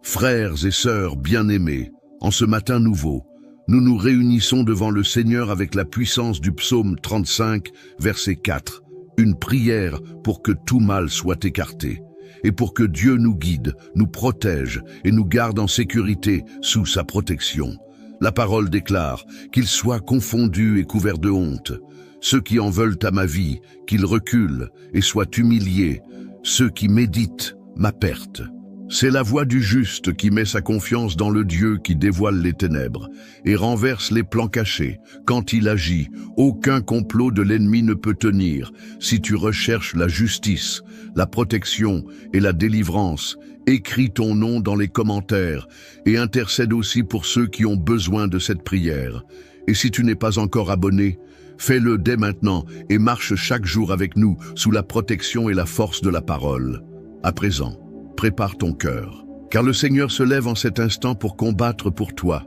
Frères et sœurs bien-aimés, en ce matin nouveau, nous nous réunissons devant le Seigneur avec la puissance du psaume 35, verset 4, une prière pour que tout mal soit écarté, et pour que Dieu nous guide, nous protège et nous garde en sécurité sous sa protection. La parole déclare qu'ils soient confondus et couverts de honte. Ceux qui en veulent à ma vie, qu'ils reculent et soient humiliés. Ceux qui méditent ma perte. C'est la voix du juste qui met sa confiance dans le Dieu qui dévoile les ténèbres et renverse les plans cachés. Quand il agit, aucun complot de l'ennemi ne peut tenir. Si tu recherches la justice, la protection et la délivrance, écris ton nom dans les commentaires et intercède aussi pour ceux qui ont besoin de cette prière. Et si tu n'es pas encore abonné, fais-le dès maintenant et marche chaque jour avec nous sous la protection et la force de la parole. À présent, prépare ton cœur, car le Seigneur se lève en cet instant pour combattre pour toi.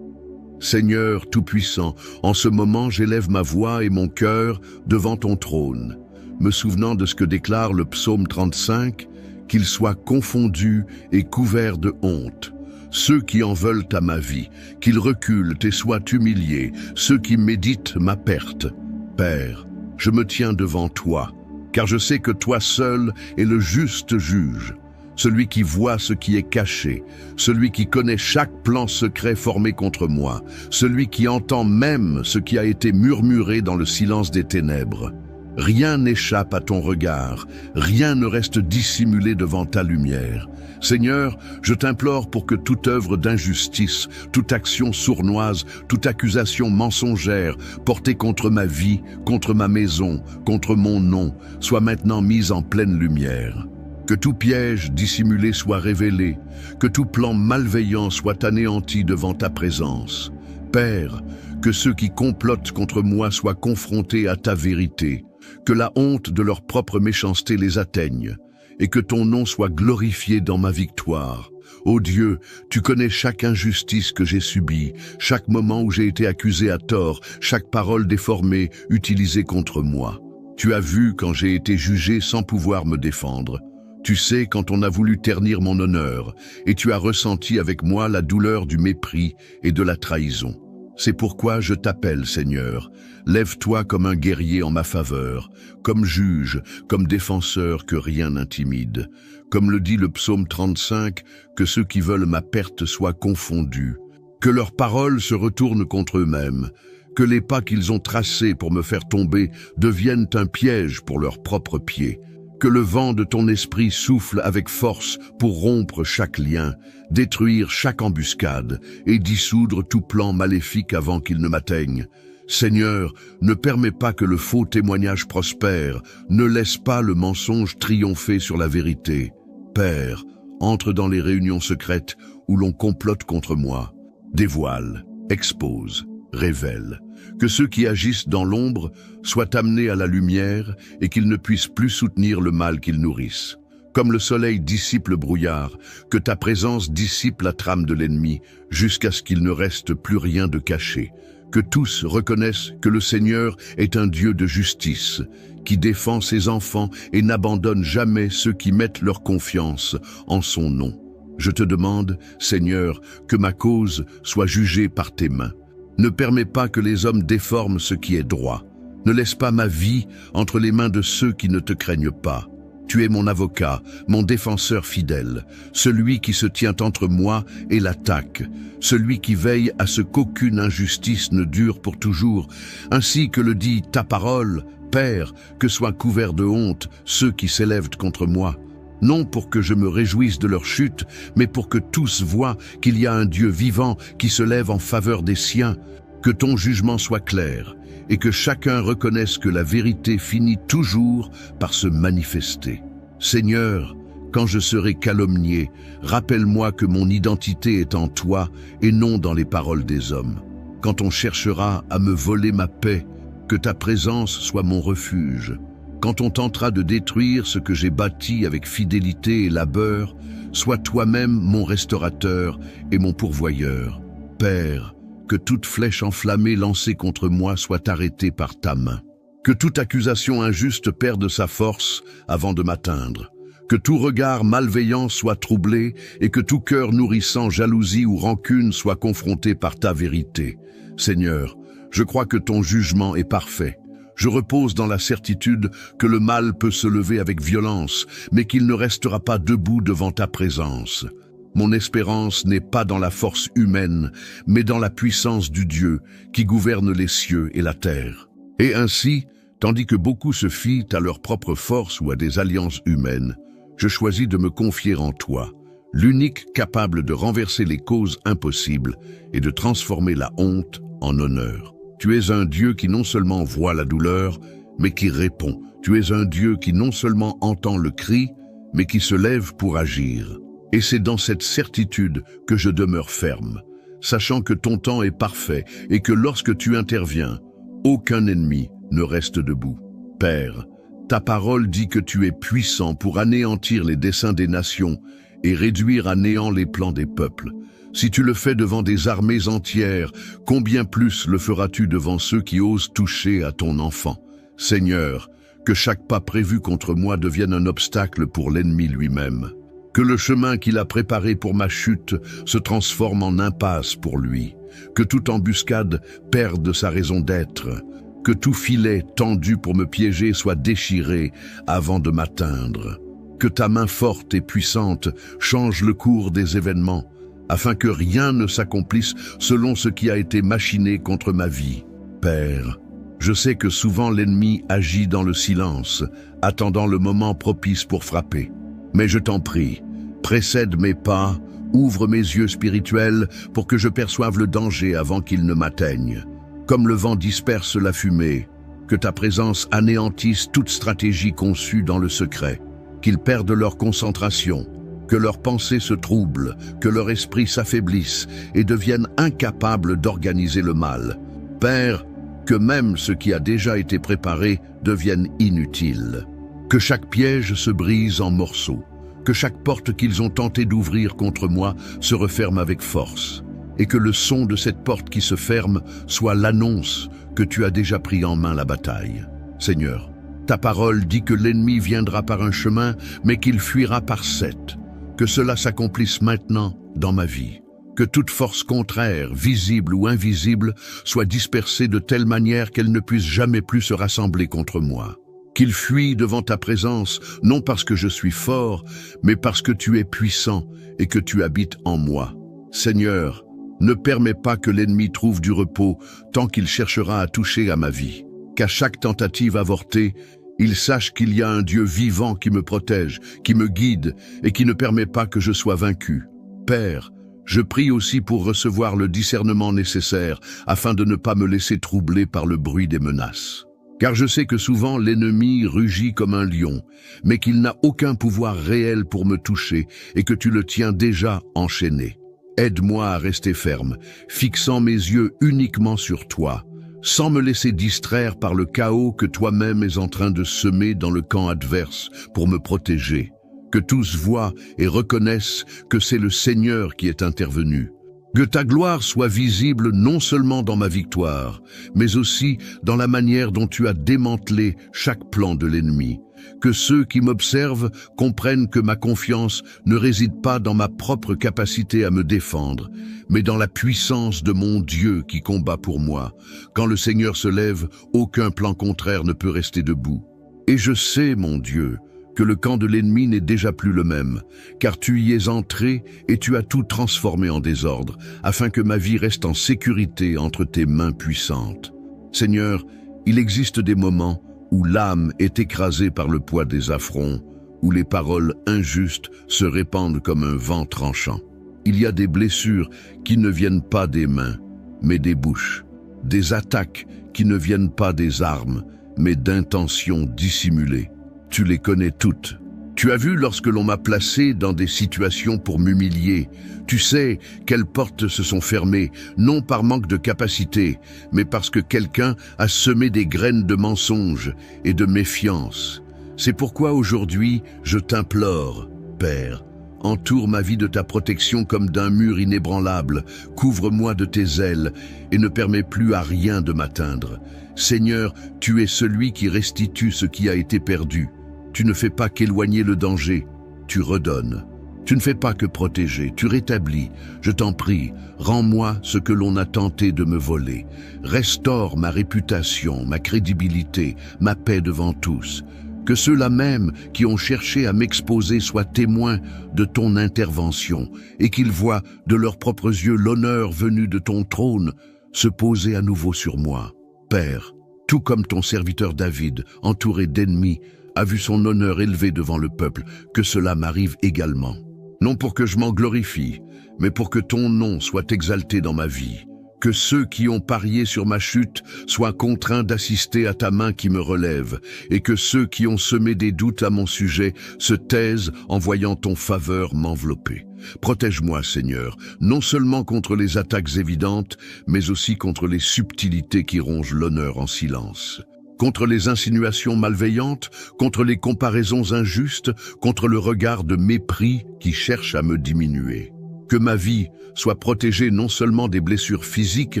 Seigneur Tout-Puissant, en ce moment j'élève ma voix et mon cœur devant ton trône, me souvenant de ce que déclare le psaume 35, qu'ils soient confondus et couverts de honte. Ceux qui en veulent à ma vie, qu'ils reculent et soient humiliés, ceux qui méditent ma perte. Père, je me tiens devant toi, car je sais que toi seul es le juste juge, celui qui voit ce qui est caché, celui qui connaît chaque plan secret formé contre moi, celui qui entend même ce qui a été murmuré dans le silence des ténèbres. Rien n'échappe à ton regard, rien ne reste dissimulé devant ta lumière. Seigneur, je t'implore pour que toute œuvre d'injustice, toute action sournoise, toute accusation mensongère portée contre ma vie, contre ma maison, contre mon nom, soit maintenant mise en pleine lumière. Que tout piège dissimulé soit révélé, que tout plan malveillant soit anéanti devant ta présence. Père, que ceux qui complotent contre moi soient confrontés à ta vérité, que la honte de leur propre méchanceté les atteigne, et que ton nom soit glorifié dans ma victoire. Ô Dieu, tu connais chaque injustice que j'ai subie, chaque moment où j'ai été accusé à tort, chaque parole déformée utilisée contre moi. Tu as vu quand j'ai été jugé sans pouvoir me défendre. Tu sais quand on a voulu ternir mon honneur, et tu as ressenti avec moi la douleur du mépris et de la trahison. C'est pourquoi je t'appelle, Seigneur. Lève-toi comme un guerrier en ma faveur, comme juge, comme défenseur que rien n'intimide. Comme le dit le psaume 35, que ceux qui veulent ma perte soient confondus. Que leurs paroles se retournent contre eux-mêmes. Que les pas qu'ils ont tracés pour me faire tomber deviennent un piège pour leurs propres pieds. Que le vent de ton esprit souffle avec force pour rompre chaque lien, détruire chaque embuscade et dissoudre tout plan maléfique avant qu'il ne m'atteigne. Seigneur, ne permets pas que le faux témoignage prospère, ne laisse pas le mensonge triompher sur la vérité. Père, entre dans les réunions secrètes où l'on complote contre moi. Dévoile, expose, révèle. Que ceux qui agissent dans l'ombre soient amenés à la lumière et qu'ils ne puissent plus soutenir le mal qu'ils nourrissent. Comme le soleil dissipe le brouillard, que ta présence dissipe la trame de l'ennemi jusqu'à ce qu'il ne reste plus rien de caché. Que tous reconnaissent que le Seigneur est un Dieu de justice, qui défend ses enfants et n'abandonne jamais ceux qui mettent leur confiance en son nom. Je te demande, Seigneur, que ma cause soit jugée par tes mains. Ne permets pas que les hommes déforment ce qui est droit. Ne laisse pas ma vie entre les mains de ceux qui ne te craignent pas. Tu es mon avocat, mon défenseur fidèle, celui qui se tient entre moi et l'attaque, celui qui veille à ce qu'aucune injustice ne dure pour toujours, ainsi que le dit ta parole, Père, que soient couverts de honte ceux qui s'élèvent contre moi. Non pour que je me réjouisse de leur chute, mais pour que tous voient qu'il y a un Dieu vivant qui se lève en faveur des siens. Que ton jugement soit clair, et que chacun reconnaisse que la vérité finit toujours par se manifester. Seigneur, quand je serai calomnié, rappelle-moi que mon identité est en toi et non dans les paroles des hommes. Quand on cherchera à me voler ma paix, que ta présence soit mon refuge. Quand on tentera de détruire ce que j'ai bâti avec fidélité et labeur, sois toi-même mon restaurateur et mon pourvoyeur. Père, que toute flèche enflammée lancée contre moi soit arrêtée par ta main. Que toute accusation injuste perde sa force avant de m'atteindre. Que tout regard malveillant soit troublé et que tout cœur nourrissant jalousie ou rancune soit confronté par ta vérité. Seigneur, je crois que ton jugement est parfait. Je repose dans la certitude que le mal peut se lever avec violence, mais qu'il ne restera pas debout devant ta présence. Mon espérance n'est pas dans la force humaine, mais dans la puissance du Dieu qui gouverne les cieux et la terre. Et ainsi, tandis que beaucoup se fient à leur propre force ou à des alliances humaines, je choisis de me confier en toi, l'unique capable de renverser les causes impossibles et de transformer la honte en honneur. Tu es un Dieu qui non seulement voit la douleur, mais qui répond. Tu es un Dieu qui non seulement entend le cri, mais qui se lève pour agir. Et c'est dans cette certitude que je demeure ferme, sachant que ton temps est parfait et que lorsque tu interviens, aucun ennemi ne reste debout. Père, ta parole dit que tu es puissant pour anéantir les desseins des nations et réduire à néant les plans des peuples. Si tu le fais devant des armées entières, combien plus le feras-tu devant ceux qui osent toucher à ton enfant? Seigneur, que chaque pas prévu contre moi devienne un obstacle pour l'ennemi lui-même. Que le chemin qu'il a préparé pour ma chute se transforme en impasse pour lui. Que toute embuscade perde sa raison d'être. Que tout filet tendu pour me piéger soit déchiré avant de m'atteindre. Que ta main forte et puissante change le cours des événements, afin que rien ne s'accomplisse selon ce qui a été machiné contre ma vie. Père, je sais que souvent l'ennemi agit dans le silence, attendant le moment propice pour frapper. Mais je t'en prie, précède mes pas, ouvre mes yeux spirituels pour que je perçoive le danger avant qu'il ne m'atteigne. Comme le vent disperse la fumée, que ta présence anéantisse toute stratégie conçue dans le secret, qu'ils perdent leur concentration, que leurs pensées se troublent, que leur esprit s'affaiblisse et deviennent incapables d'organiser le mal. Père, que même ce qui a déjà été préparé devienne inutile. Que chaque piège se brise en morceaux, que chaque porte qu'ils ont tenté d'ouvrir contre moi se referme avec force, et que le son de cette porte qui se ferme soit l'annonce que tu as déjà pris en main la bataille. Seigneur, ta parole dit que l'ennemi viendra par un chemin, mais qu'il fuira par 7. Que cela s'accomplisse maintenant dans ma vie. Que toute force contraire, visible ou invisible, soit dispersée de telle manière qu'elle ne puisse jamais plus se rassembler contre moi. Qu'il fuit devant ta présence, non parce que je suis fort, mais parce que tu es puissant et que tu habites en moi. Seigneur, ne permets pas que l'ennemi trouve du repos tant qu'il cherchera à toucher à ma vie. Qu'à chaque tentative avortée, il sache qu'il y a un Dieu vivant qui me protège, qui me guide et qui ne permet pas que je sois vaincu. Père, je prie aussi pour recevoir le discernement nécessaire afin de ne pas me laisser troubler par le bruit des menaces. Car je sais que souvent l'ennemi rugit comme un lion, mais qu'il n'a aucun pouvoir réel pour me toucher et que tu le tiens déjà enchaîné. Aide-moi à rester ferme, fixant mes yeux uniquement sur toi, sans me laisser distraire par le chaos que toi-même es en train de semer dans le camp adverse pour me protéger. Que tous voient et reconnaissent que c'est le Seigneur qui est intervenu. Que ta gloire soit visible non seulement dans ma victoire, mais aussi dans la manière dont tu as démantelé chaque plan de l'ennemi. Que ceux qui m'observent comprennent que ma confiance ne réside pas dans ma propre capacité à me défendre, mais dans la puissance de mon Dieu qui combat pour moi. Quand le Seigneur se lève, aucun plan contraire ne peut rester debout. Et je sais, mon Dieu, que le camp de l'ennemi n'est déjà plus le même, car tu y es entré et tu as tout transformé en désordre, afin que ma vie reste en sécurité entre tes mains puissantes. Seigneur, il existe des moments où l'âme est écrasée par le poids des affronts, où les paroles injustes se répandent comme un vent tranchant. Il y a des blessures qui ne viennent pas des mains, mais des bouches, des attaques qui ne viennent pas des armes, mais d'intentions dissimulées. Tu les connais toutes. Tu as vu lorsque l'on m'a placé dans des situations pour m'humilier. Tu sais quelles portes se sont fermées, non par manque de capacité, mais parce que quelqu'un a semé des graines de mensonges et de méfiance. C'est pourquoi aujourd'hui, je t'implore, Père, entoure ma vie de ta protection comme d'un mur inébranlable, couvre-moi de tes ailes et ne permets plus à rien de m'atteindre. Seigneur, tu es celui qui restitue ce qui a été perdu. Tu ne fais pas qu'éloigner le danger, tu redonnes. Tu ne fais pas que protéger, tu rétablis. Je t'en prie, rends-moi ce que l'on a tenté de me voler. Restaure ma réputation, ma crédibilité, ma paix devant tous. Que ceux-là même qui ont cherché à m'exposer soient témoins de ton intervention et qu'ils voient de leurs propres yeux l'honneur venu de ton trône se poser à nouveau sur moi. Père, tout comme ton serviteur David, entouré d'ennemis, a vu son honneur élevé devant le peuple, que cela m'arrive également. Non pour que je m'en glorifie, mais pour que ton nom soit exalté dans ma vie. Que ceux qui ont parié sur ma chute soient contraints d'assister à ta main qui me relève, et que ceux qui ont semé des doutes à mon sujet se taisent en voyant ton faveur m'envelopper. Protège-moi, Seigneur, non seulement contre les attaques évidentes, mais aussi contre les subtilités qui rongent l'honneur en silence. Contre les insinuations malveillantes, contre les comparaisons injustes, contre le regard de mépris qui cherche à me diminuer. Que ma vie soit protégée non seulement des blessures physiques,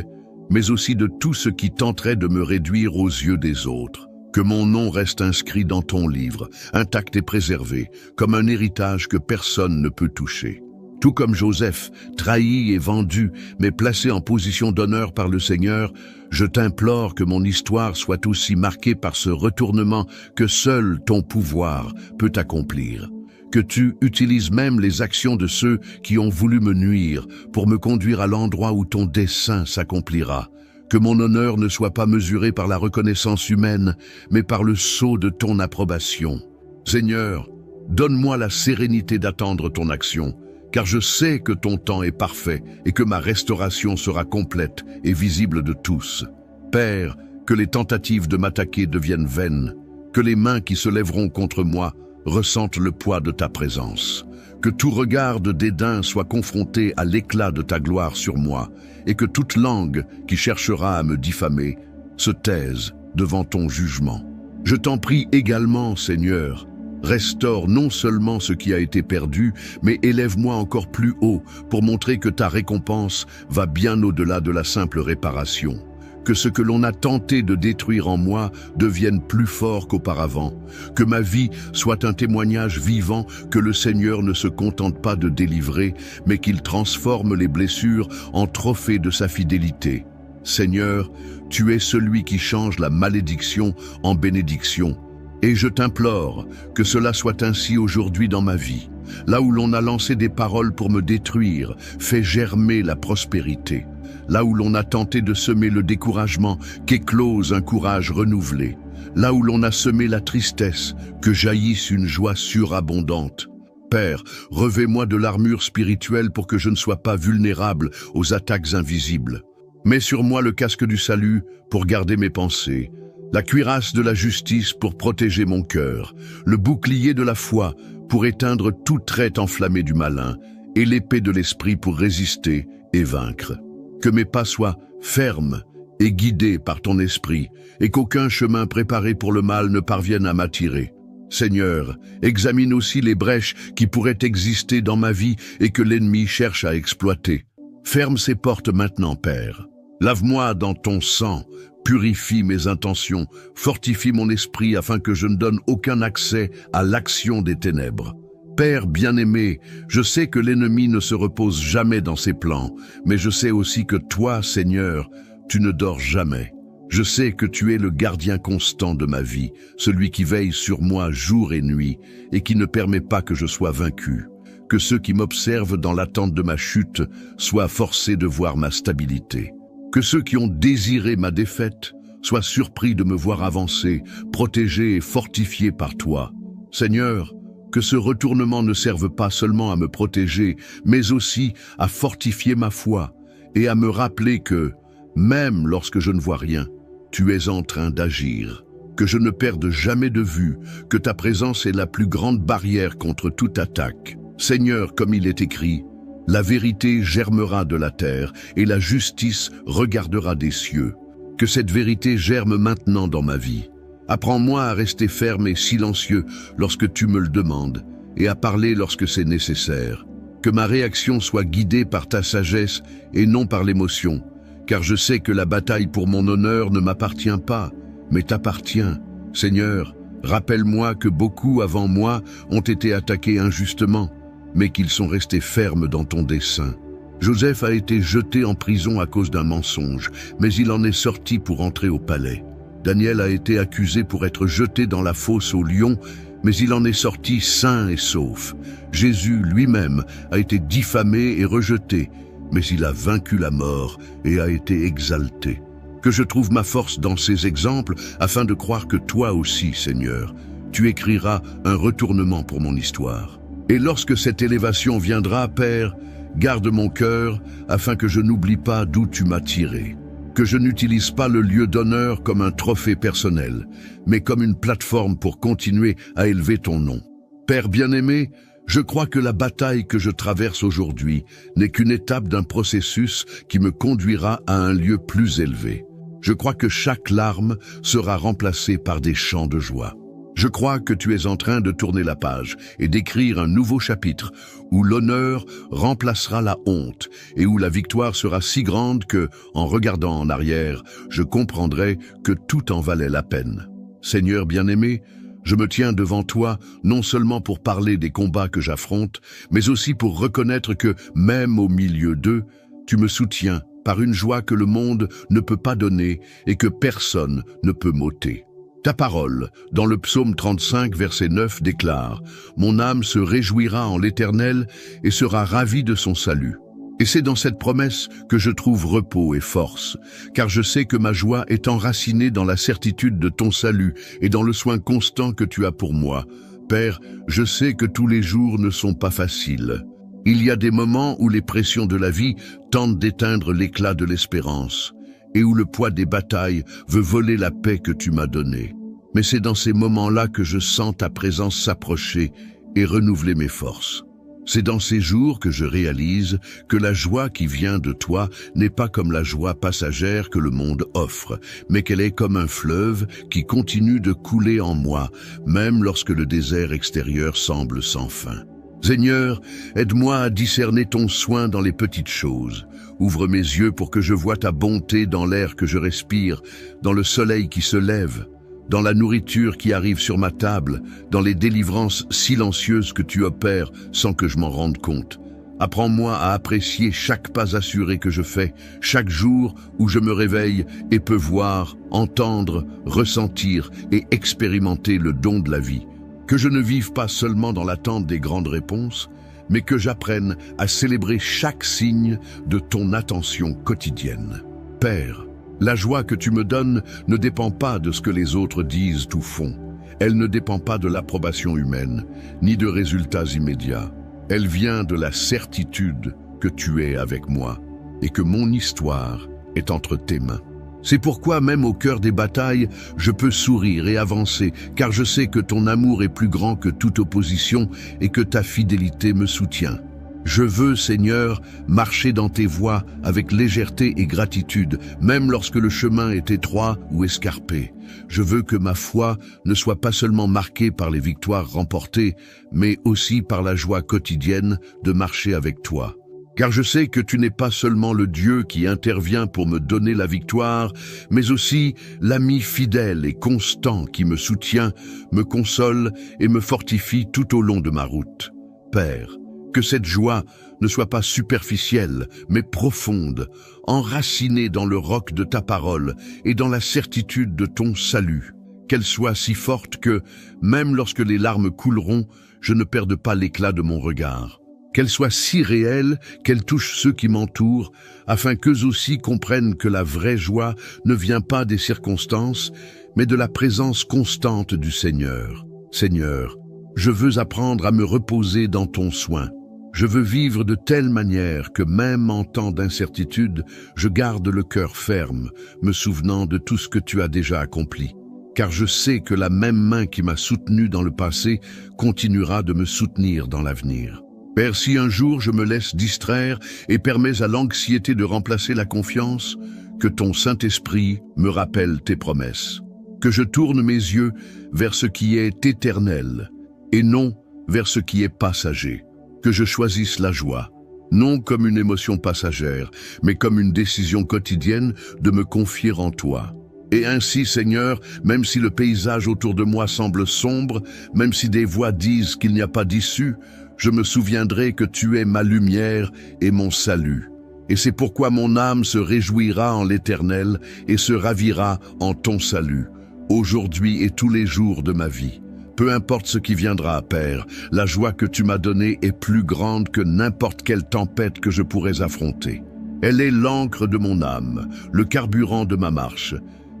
mais aussi de tout ce qui tenterait de me réduire aux yeux des autres. Que mon nom reste inscrit dans ton livre, intact et préservé, comme un héritage que personne ne peut toucher. Tout comme Joseph, trahi et vendu, mais placé en position d'honneur par le Seigneur, je t'implore que mon histoire soit aussi marquée par ce retournement que seul ton pouvoir peut accomplir. Que tu utilises même les actions de ceux qui ont voulu me nuire pour me conduire à l'endroit où ton dessein s'accomplira. Que mon honneur ne soit pas mesuré par la reconnaissance humaine, mais par le sceau de ton approbation. Seigneur, donne-moi la sérénité d'attendre ton action, car je sais que ton temps est parfait et que ma restauration sera complète et visible de tous. Père, que les tentatives de m'attaquer deviennent vaines, que les mains qui se lèveront contre moi ressentent le poids de ta présence, que tout regard de dédain soit confronté à l'éclat de ta gloire sur moi, et que toute langue qui cherchera à me diffamer se taise devant ton jugement. Je t'en prie également, Seigneur, restaure non seulement ce qui a été perdu, mais élève-moi encore plus haut pour montrer que ta récompense va bien au-delà de la simple réparation. Que ce que l'on a tenté de détruire en moi devienne plus fort qu'auparavant. Que ma vie soit un témoignage vivant que le Seigneur ne se contente pas de délivrer, mais qu'il transforme les blessures en trophées de sa fidélité. Seigneur, tu es celui qui change la malédiction en bénédiction. Et je t'implore que cela soit ainsi aujourd'hui dans ma vie. Là où l'on a lancé des paroles pour me détruire, fais germer la prospérité. Là où l'on a tenté de semer le découragement, qu'éclose un courage renouvelé. Là où l'on a semé la tristesse, que jaillisse une joie surabondante. Père, revêt-moi de l'armure spirituelle pour que je ne sois pas vulnérable aux attaques invisibles. Mets sur moi le casque du salut pour garder mes pensées, la cuirasse de la justice pour protéger mon cœur, le bouclier de la foi pour éteindre toute traite enflammée du malin, et l'épée de l'esprit pour résister et vaincre. Que mes pas soient fermes et guidés par ton esprit, et qu'aucun chemin préparé pour le mal ne parvienne à m'attirer. Seigneur, examine aussi les brèches qui pourraient exister dans ma vie et que l'ennemi cherche à exploiter. Ferme ces portes maintenant, Père. Lave-moi dans ton sang, purifie mes intentions, fortifie mon esprit afin que je ne donne aucun accès à l'action des ténèbres. Père bien-aimé, je sais que l'ennemi ne se repose jamais dans ses plans, mais je sais aussi que toi, Seigneur, tu ne dors jamais. Je sais que tu es le gardien constant de ma vie, celui qui veille sur moi jour et nuit, et qui ne permet pas que je sois vaincu. Que ceux qui m'observent dans l'attente de ma chute soient forcés de voir ma stabilité. Que ceux qui ont désiré ma défaite soient surpris de me voir avancer, protégé et fortifié par toi. Seigneur, que ce retournement ne serve pas seulement à me protéger, mais aussi à fortifier ma foi et à me rappeler que, même lorsque je ne vois rien, tu es en train d'agir. Que je ne perde jamais de vue que ta présence est la plus grande barrière contre toute attaque. Seigneur, comme il est écrit, la vérité germera de la terre et la justice regardera des cieux. Que cette vérité germe maintenant dans ma vie. Apprends-moi à rester ferme et silencieux lorsque tu me le demandes et à parler lorsque c'est nécessaire. Que ma réaction soit guidée par ta sagesse et non par l'émotion, car je sais que la bataille pour mon honneur ne m'appartient pas, mais t'appartient. Seigneur, Rappelle-moi que beaucoup avant moi ont été attaqués injustement, mais qu'ils sont restés fermes dans ton dessein. Joseph a été jeté en prison à cause d'un mensonge, mais il en est sorti pour entrer au palais. Daniel a été accusé pour être jeté dans la fosse aux lions, mais il en est sorti sain et sauf. Jésus lui-même a été diffamé et rejeté, mais il a vaincu la mort et a été exalté. Que je trouve ma force dans ces exemples afin de croire que toi aussi, Seigneur, tu écriras un retournement pour mon histoire. Et lorsque cette élévation viendra, Père, garde mon cœur afin que je n'oublie pas d'où tu m'as tiré. Que je n'utilise pas le lieu d'honneur comme un trophée personnel, mais comme une plateforme pour continuer à élever ton nom. Père bien-aimé, je crois que la bataille que je traverse aujourd'hui n'est qu'une étape d'un processus qui me conduira à un lieu plus élevé. Je crois que chaque larme sera remplacée par des chants de joie. Je crois que tu es en train de tourner la page et d'écrire un nouveau chapitre où l'honneur remplacera la honte et où la victoire sera si grande que, en regardant en arrière, je comprendrai que tout en valait la peine. Seigneur bien-aimé, je me tiens devant toi non seulement pour parler des combats que j'affronte, mais aussi pour reconnaître que, même au milieu d'eux, tu me soutiens par une joie que le monde ne peut pas donner et que personne ne peut m'ôter. Ta parole, dans le psaume 35, verset 9, déclare « Mon âme se réjouira en l'Éternel et sera ravie de son salut. » Et c'est dans cette promesse que je trouve repos et force, car je sais que ma joie est enracinée dans la certitude de ton salut et dans le soin constant que tu as pour moi. Père, je sais que tous les jours ne sont pas faciles. Il y a des moments où les pressions de la vie tentent d'éteindre l'éclat de l'espérance, et où le poids des batailles veut voler la paix que tu m'as donnée. Mais c'est dans ces moments-là que je sens ta présence s'approcher et renouveler mes forces. C'est dans ces jours que je réalise que la joie qui vient de toi n'est pas comme la joie passagère que le monde offre, mais qu'elle est comme un fleuve qui continue de couler en moi, même lorsque le désert extérieur semble sans fin. Seigneur, aide-moi à discerner ton soin dans les petites choses. Ouvre mes yeux pour que je voie ta bonté dans l'air que je respire, dans le soleil qui se lève, dans la nourriture qui arrive sur ma table, dans les délivrances silencieuses que tu opères sans que je m'en rende compte. Apprends-moi à apprécier chaque pas assuré que je fais, chaque jour où je me réveille et peux voir, entendre, ressentir et expérimenter le don de la vie. Que je ne vive pas seulement dans l'attente des grandes réponses, mais que j'apprenne à célébrer chaque signe de ton attention quotidienne. Père, la joie que tu me donnes ne dépend pas de ce que les autres disent ou font. Elle ne dépend pas de l'approbation humaine, ni de résultats immédiats. Elle vient de la certitude que tu es avec moi et que mon histoire est entre tes mains. C'est pourquoi même au cœur des batailles, je peux sourire et avancer, car je sais que ton amour est plus grand que toute opposition et que ta fidélité me soutient. Je veux, Seigneur, marcher dans tes voies avec légèreté et gratitude, même lorsque le chemin est étroit ou escarpé. Je veux que ma foi ne soit pas seulement marquée par les victoires remportées, mais aussi par la joie quotidienne de marcher avec toi. Car je sais que tu n'es pas seulement le Dieu qui intervient pour me donner la victoire, mais aussi l'ami fidèle et constant qui me soutient, me console et me fortifie tout au long de ma route. Père, que cette joie ne soit pas superficielle, mais profonde, enracinée dans le roc de ta parole et dans la certitude de ton salut. Qu'elle soit si forte que, même lorsque les larmes couleront, je ne perde pas l'éclat de mon regard. Qu'elle soit si réelle qu'elle touche ceux qui m'entourent, afin qu'eux aussi comprennent que la vraie joie ne vient pas des circonstances, mais de la présence constante du Seigneur. Seigneur, je veux apprendre à me reposer dans ton soin. Je veux vivre de telle manière que même en temps d'incertitude, je garde le cœur ferme, me souvenant de tout ce que tu as déjà accompli. Car je sais que la même main qui m'a soutenu dans le passé continuera de me soutenir dans l'avenir. Père, si un jour je me laisse distraire et permets à l'anxiété de remplacer la confiance, que ton Saint-Esprit me rappelle tes promesses. Que je tourne mes yeux vers ce qui est éternel et non vers ce qui est passager. Que je choisisse la joie, non comme une émotion passagère, mais comme une décision quotidienne de me confier en toi. Et ainsi, Seigneur, même si le paysage autour de moi semble sombre, même si des voix disent qu'il n'y a pas d'issue, je me souviendrai que tu es ma lumière et mon salut. Et c'est pourquoi mon âme se réjouira en l'Éternel et se ravira en ton salut, aujourd'hui et tous les jours de ma vie. Peu importe ce qui viendra, Père, la joie que tu m'as donnée est plus grande que n'importe quelle tempête que je pourrais affronter. Elle est l'encre de mon âme, le carburant de ma marche,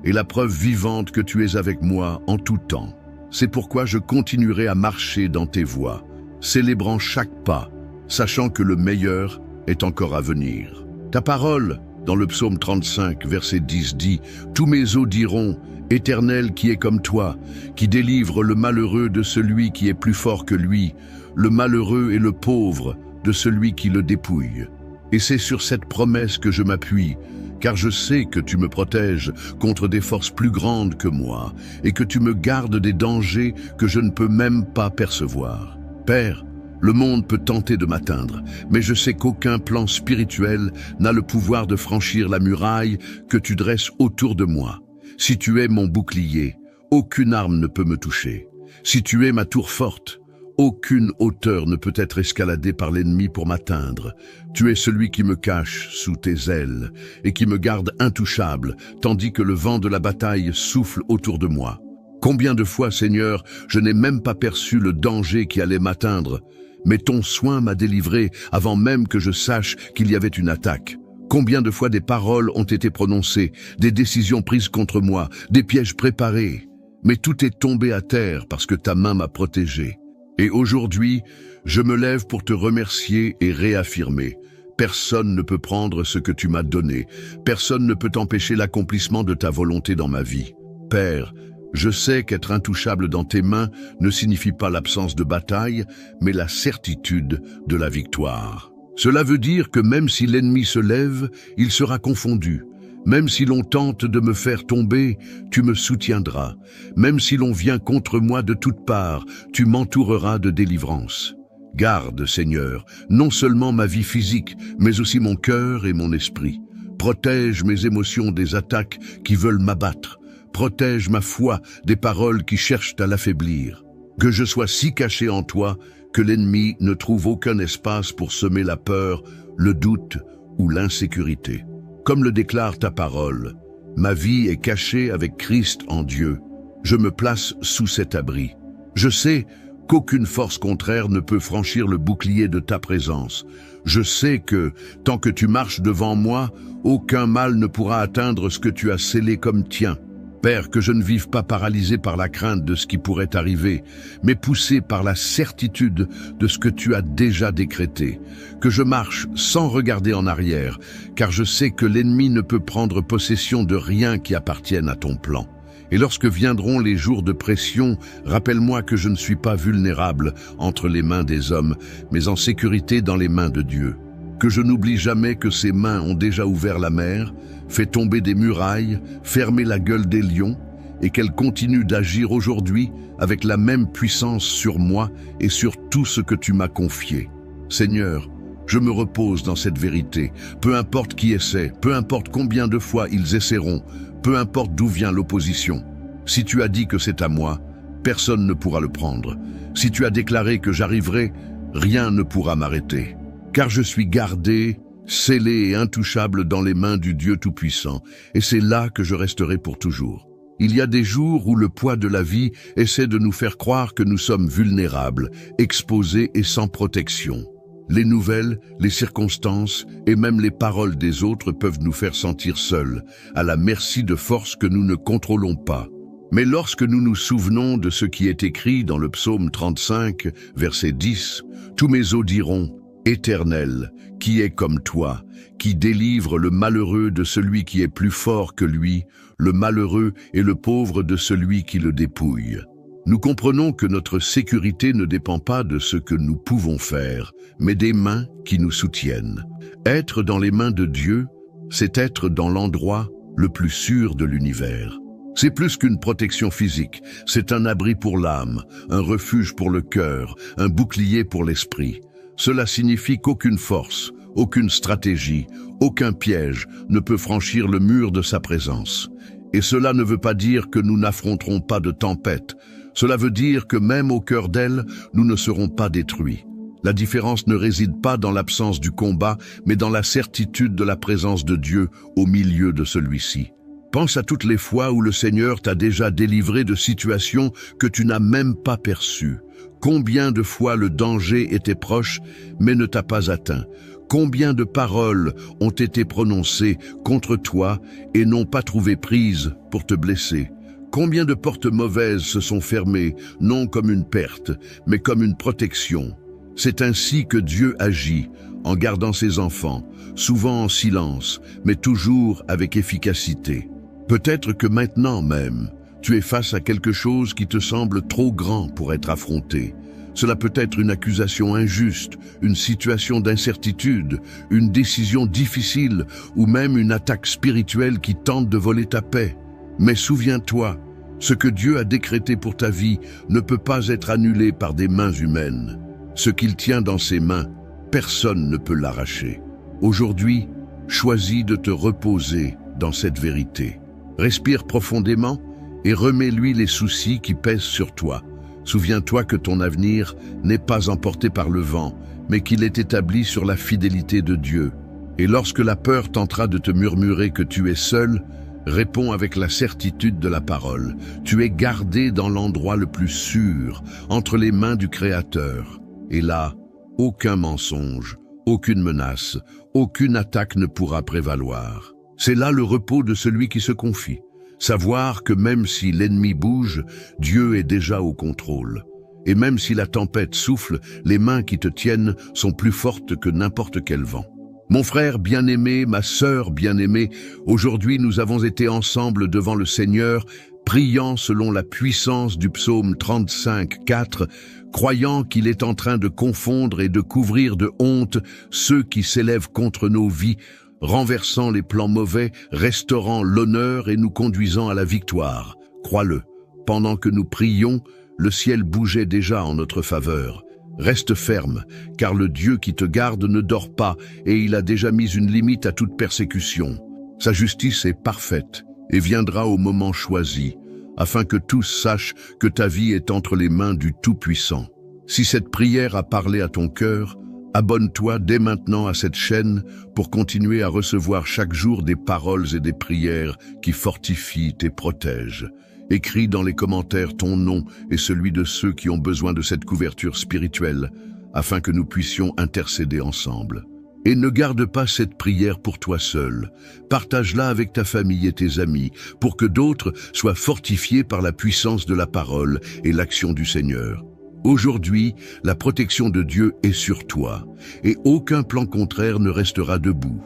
et la preuve vivante que tu es avec moi en tout temps. C'est pourquoi je continuerai à marcher dans tes voies, célébrant chaque pas, sachant que le meilleur est encore à venir. Ta parole, dans le psaume 35, verset 10, dit « Tous mes os diront, Éternel qui est comme toi, qui délivre le malheureux de celui qui est plus fort que lui, le malheureux et le pauvre de celui qui le dépouille. » Et c'est sur cette promesse que je m'appuie, car je sais que tu me protèges contre des forces plus grandes que moi, et que tu me gardes des dangers que je ne peux même pas percevoir. Père, le monde peut tenter de m'atteindre, mais je sais qu'aucun plan spirituel n'a le pouvoir de franchir la muraille que tu dresses autour de moi. Si tu es mon bouclier, aucune arme ne peut me toucher. Si tu es ma tour forte, aucune hauteur ne peut être escaladée par l'ennemi pour m'atteindre. Tu es celui qui me cache sous tes ailes et qui me garde intouchable, tandis que le vent de la bataille souffle autour de moi. Combien de fois, Seigneur, je n'ai même pas perçu le danger qui allait m'atteindre, mais ton soin m'a délivré avant même que je sache qu'il y avait une attaque. Combien de fois des paroles ont été prononcées, des décisions prises contre moi, des pièges préparés, mais tout est tombé à terre parce que ta main m'a protégé. Et aujourd'hui, je me lève pour te remercier et réaffirmer. Personne ne peut prendre ce que tu m'as donné. Personne ne peut empêcher l'accomplissement de ta volonté dans ma vie. Père, je sais qu'être intouchable dans tes mains ne signifie pas l'absence de bataille, mais la certitude de la victoire. Cela veut dire que même si l'ennemi se lève, il sera confondu. Même si l'on tente de me faire tomber, tu me soutiendras. Même si l'on vient contre moi de toutes parts, tu m'entoureras de délivrance. Garde, Seigneur, non seulement ma vie physique, mais aussi mon cœur et mon esprit. Protège mes émotions des attaques qui veulent m'abattre. Protège ma foi des paroles qui cherchent à l'affaiblir. Que je sois si caché en toi que l'ennemi ne trouve aucun espace pour semer la peur, le doute ou l'insécurité. Comme le déclare ta parole, ma vie est cachée avec Christ en Dieu. Je me place sous cet abri. Je sais qu'aucune force contraire ne peut franchir le bouclier de ta présence. Je sais que, tant que tu marches devant moi, aucun mal ne pourra atteindre ce que tu as scellé comme tien. Père, que je ne vive pas paralysé par la crainte de ce qui pourrait arriver, mais poussé par la certitude de ce que tu as déjà décrété. Que je marche sans regarder en arrière, car je sais que l'ennemi ne peut prendre possession de rien qui appartienne à ton plan. Et lorsque viendront les jours de pression, rappelle-moi que je ne suis pas vulnérable entre les mains des hommes, mais en sécurité dans les mains de Dieu. Que je n'oublie jamais que ses mains ont déjà ouvert la mer, fait tomber des murailles, fermé la gueule des lions, et qu'elle continue d'agir aujourd'hui avec la même puissance sur moi et sur tout ce que tu m'as confié. Seigneur, je me repose dans cette vérité, peu importe qui essaie, peu importe combien de fois ils essaieront, peu importe d'où vient l'opposition. Si tu as dit que c'est à moi, personne ne pourra le prendre. Si tu as déclaré que j'arriverai, rien ne pourra m'arrêter. Car je suis gardé, scellé et intouchable dans les mains du Dieu Tout-Puissant, et c'est là que je resterai pour toujours. Il y a des jours où le poids de la vie essaie de nous faire croire que nous sommes vulnérables, exposés et sans protection. Les nouvelles, les circonstances et même les paroles des autres peuvent nous faire sentir seuls, à la merci de forces que nous ne contrôlons pas. Mais lorsque nous nous souvenons de ce qui est écrit dans le psaume 35, verset 10, « Tous mes os diront, Éternel, qui est comme toi, qui délivre le malheureux de celui qui est plus fort que lui, le malheureux et le pauvre de celui qui le dépouille. » Nous comprenons que notre sécurité ne dépend pas de ce que nous pouvons faire, mais des mains qui nous soutiennent. Être dans les mains de Dieu, c'est être dans l'endroit le plus sûr de l'univers. C'est plus qu'une protection physique, c'est un abri pour l'âme, un refuge pour le cœur, un bouclier pour l'esprit. Cela signifie qu'aucune force, aucune stratégie, aucun piège ne peut franchir le mur de sa présence. Et cela ne veut pas dire que nous n'affronterons pas de tempête. Cela veut dire que même au cœur d'elle, nous ne serons pas détruits. La différence ne réside pas dans l'absence du combat, mais dans la certitude de la présence de Dieu au milieu de celui-ci. Pense à toutes les fois où le Seigneur t'a déjà délivré de situations que tu n'as même pas perçues. Combien de fois le danger était proche, mais ne t'a pas atteint? Combien de paroles ont été prononcées contre toi et n'ont pas trouvé prise pour te blesser? Combien de portes mauvaises se sont fermées, non comme une perte, mais comme une protection? C'est ainsi que Dieu agit, en gardant ses enfants, souvent en silence, mais toujours avec efficacité. Peut-être que maintenant même, tu es face à quelque chose qui te semble trop grand pour être affronté. Cela peut être une accusation injuste, une situation d'incertitude, une décision difficile ou même une attaque spirituelle qui tente de voler ta paix. Mais souviens-toi, ce que Dieu a décrété pour ta vie ne peut pas être annulé par des mains humaines. Ce qu'il tient dans ses mains, personne ne peut l'arracher. Aujourd'hui, choisis de te reposer dans cette vérité. Respire profondément et remets-lui les soucis qui pèsent sur toi. Souviens-toi que ton avenir n'est pas emporté par le vent, mais qu'il est établi sur la fidélité de Dieu. Et lorsque la peur tentera de te murmurer que tu es seul, réponds avec la certitude de la parole. Tu es gardé dans l'endroit le plus sûr, entre les mains du Créateur. Et là, aucun mensonge, aucune menace, aucune attaque ne pourra prévaloir. C'est là le repos de celui qui se confie. Savoir que même si l'ennemi bouge, Dieu est déjà au contrôle. Et même si la tempête souffle, les mains qui te tiennent sont plus fortes que n'importe quel vent. Mon frère bien-aimé, ma sœur bien-aimée, aujourd'hui nous avons été ensemble devant le Seigneur, priant selon la puissance du psaume 35, 4, croyant qu'il est en train de confondre et de couvrir de honte ceux qui s'élèvent contre nos vies, renversant les plans mauvais, restaurant l'honneur et nous conduisant à la victoire. Crois-le, pendant que nous prions, le ciel bougeait déjà en notre faveur. Reste ferme, car le Dieu qui te garde ne dort pas et il a déjà mis une limite à toute persécution. Sa justice est parfaite et viendra au moment choisi, afin que tous sachent que ta vie est entre les mains du Tout-Puissant. Si cette prière a parlé à ton cœur, abonne-toi dès maintenant à cette chaîne pour continuer à recevoir chaque jour des paroles et des prières qui fortifient et protègent. Écris dans les commentaires ton nom et celui de ceux qui ont besoin de cette couverture spirituelle, afin que nous puissions intercéder ensemble. Et ne garde pas cette prière pour toi seul. Partage-la avec ta famille et tes amis, pour que d'autres soient fortifiés par la puissance de la parole et l'action du Seigneur. Aujourd'hui, la protection de Dieu est sur toi, et aucun plan contraire ne restera debout.